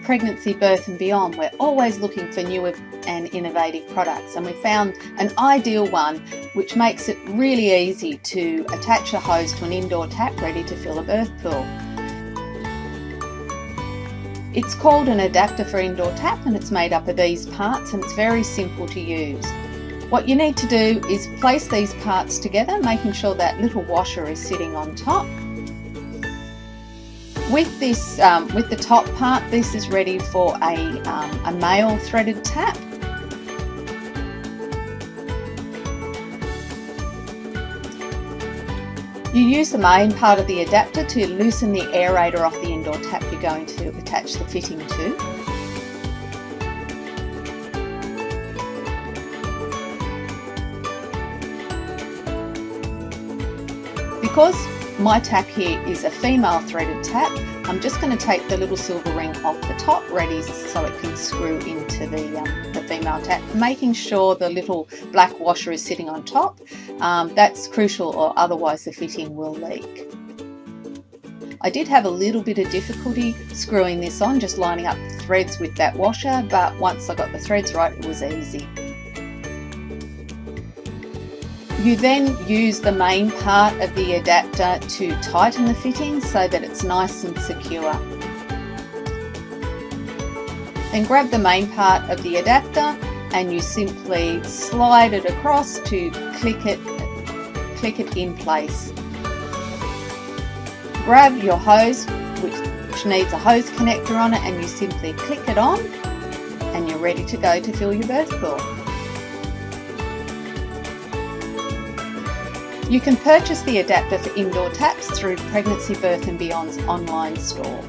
pregnancy, birth and beyond, we're always looking for new and innovative products, and we found an ideal one which makes it really easy to attach a hose to an indoor tap ready to fill a birth pool. It's called an adapter for indoor tap, and it's made up of these parts, and it's very simple to use. What you need to do is place these parts together, making sure that little washer is sitting on top. With this, with the top part, this is ready for a male threaded tap. You use the main part of the adapter to loosen the aerator off the indoor tap you're going to attach the fitting to. Because my tap here is a female threaded tap, I'm just going to take the little silver ring off the top ready so it can screw into the female tap, making sure the little black washer is sitting on top. That's crucial, or otherwise the fitting will leak. I did have a little bit of difficulty screwing this on, just lining up the threads with that washer, but once I got the threads right, it was easy. You then use the main part of the adapter to tighten the fitting so that it's nice and secure. Then grab the main part of the adapter and you simply slide it across to click it in place. Grab your hose, which needs a hose connector on it, and you simply click it on and you're ready to go to fill your birth pool. You can purchase the adapter for indoor taps through Pregnancy, Birth and Beyond's online store.